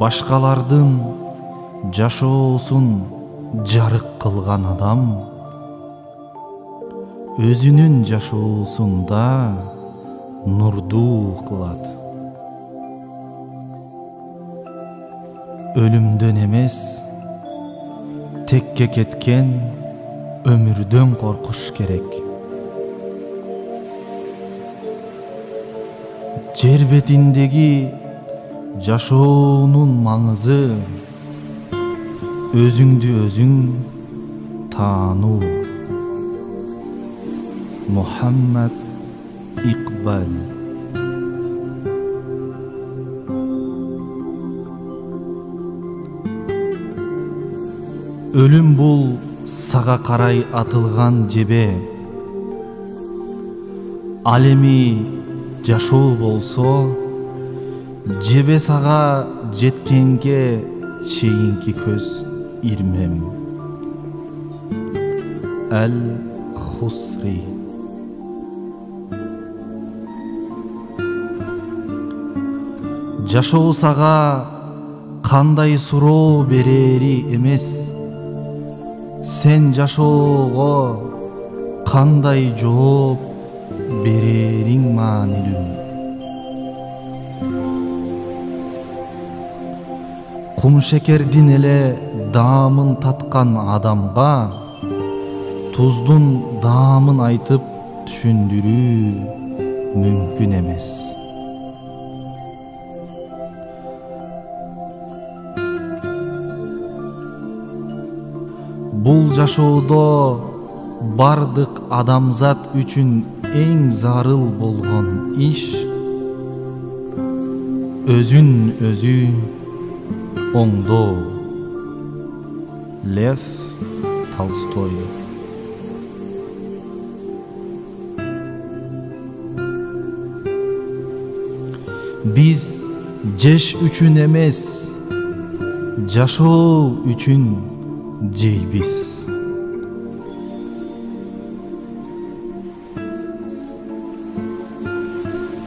башкалардын жашоосун жарык кылган адам өзүнүн жашоосунда нурдуу кылат. Ölümden emес, tekке кеткен өмүрдөн коркуш керек. Жер бетиндеги жашоонун маңызы өзүңдү өзүң таануу. Muhammed Iqbal. Ölüm бул сага карай атылган жебе. Ал эми жашоо болсо, жебе сага жеткенге чейинки көз ирмем. Әл-Хусри. Жашоо сага кандай суроо берери эмес, сен жашоого кандай жооп берериң маанилүү. Кумшекердин эле даамын таткан адамга туздун даамын айтып түшүндүрүү мүмкүн эмес. Бул жашоодо бардык адамзат үчүн эң зарыл болгон иш өзүн өзү оңдоо. Лев Толстой. Биз жеш үчүн эмес, жашоо үчүн жейбиз.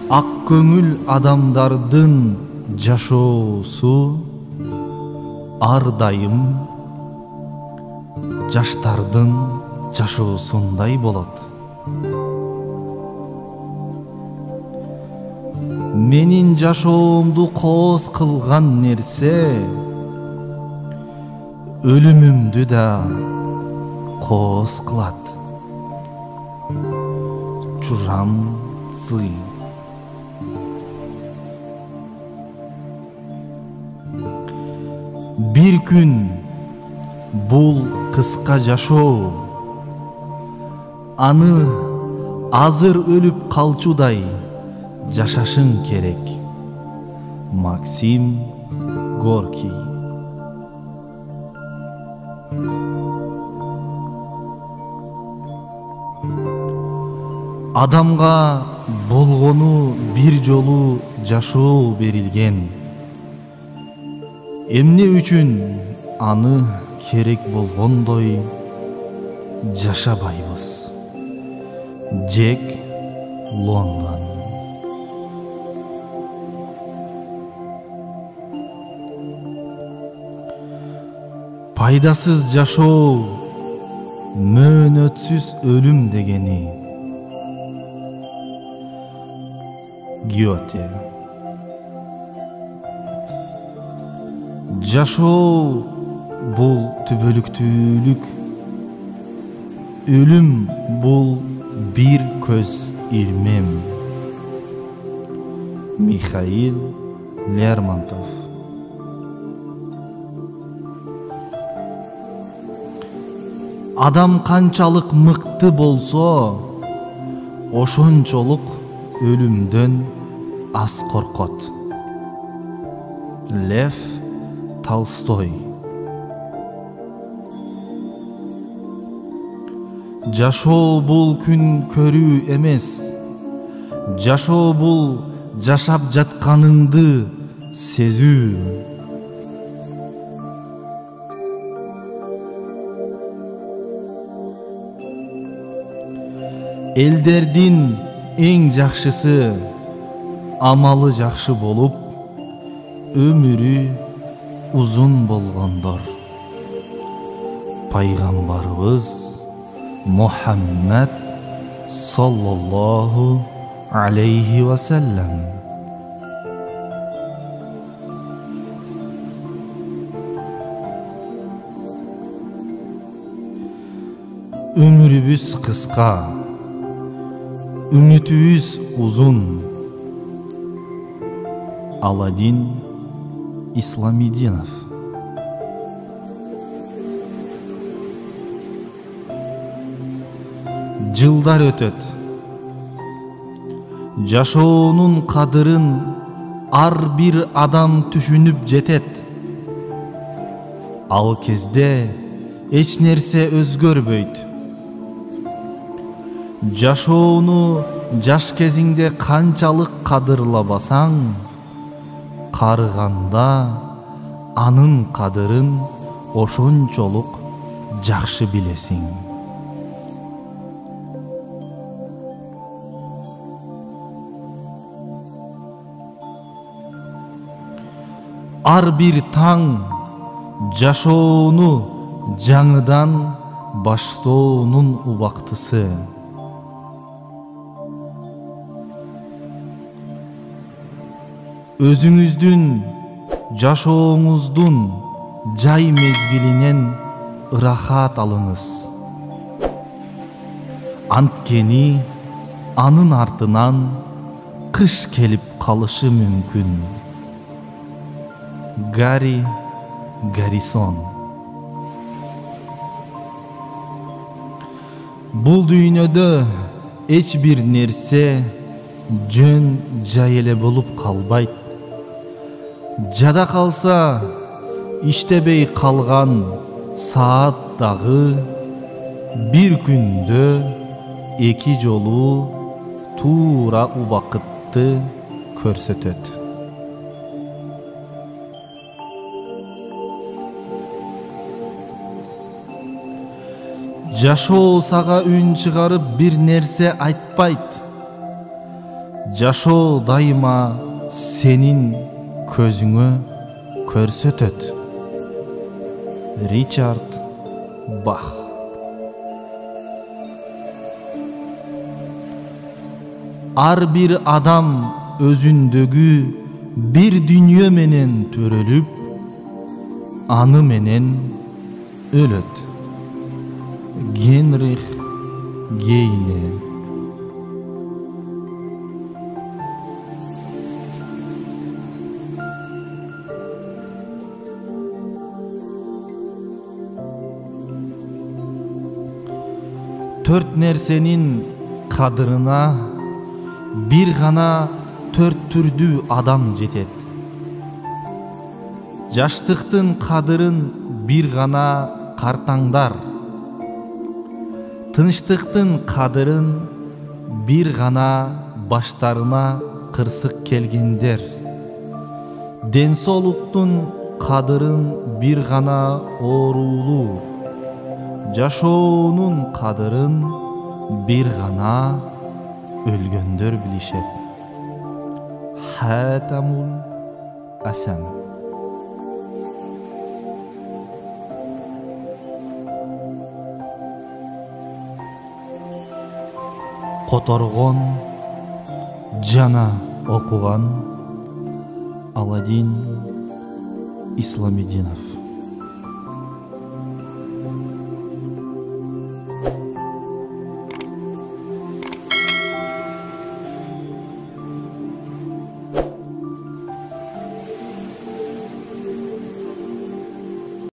Ак көңүл адамдардын жашоосу ар дайым жаштардын жашоосундай болот. Менин жашоомду кооз кылган нерсе ölümümdü da kooz kılat. Çuran Zıy. Bir gün bul kıska жашоо, аны азыр ölüp kalçuday жашашың керек. Максим Горький. Адамга болгону бир жолу жашоо берилген. Эмне үчүн аны керек болгондой жашабайбыз? Джек Лондон. Пайдасыз жашоо мөөнөтсүз өлүм дегени. Гёте. Жашоо бул түбөлүктүүлүк, өлүм бул бир көз ирмем. Михаил Лермонтов. Адам канчалык мыкты болсо, ошончолук ölümden az korkot. Lev Толстой. Жашоо бул күн көрүү эмес. Жашоо бул жашап жатканыңды сезүү. Элдердин эң жакшысы амалы жакшы болуп, өмүрү uzun болгондор. Пайгамбарыбыз Muhammed sallallahu aleyhi ve sellem. Ömrübüz kıska, ümmitübüz uzun. Aladin Islamidinov. Жылдар өтөт. Жашоонун кадырын ар бир адам түшүнүп жетет. Ал кезде эч нерсе өзгөрбөйт. Жашоону жаш кезиңде канчалык кадырлабасаң, карыганда анын кадырын ошончолук жакшы билесиң. Ар бир таң жашоону жаңыдан баштоонун убактысы. Өзүңүздүн жашооңуздун жай мезгилинен ырахат алыңыз. Анткени анын артынан кыш келип калышы мүмкүн. Гарри Гаррисон. Бул дүйнөдө эч бир нерсе жөн жай эле болуп калбайт. Жада калса иштебей калган саат дагы бир күндө эки жолу туура убакытты көрсөтөт. Жашоо сага үн чыгарып бир нерсе айтпайт. Жашоо дайыма сенин көзүңө көрсөтөт. Ричард Бах. Ар бир адам өзүндөгү бир дүйнө менен төрөлүп, аны менен өлөт. Генрих Гейне. Төрт нерсенин кадырына бир гана төрт түрдүү адам жетет. Жаштыктын кадырын бир гана картаңдар. Тынчтыктын кадырын бир гана баштарына кырсык келгендер. Ден соолуктун кадырын бир гана оорулуу. Жашоонун кадырын бир гана өлгөндөр билишет. Хатамул Асам. Которгон жана окуган Аладин Исламидинов.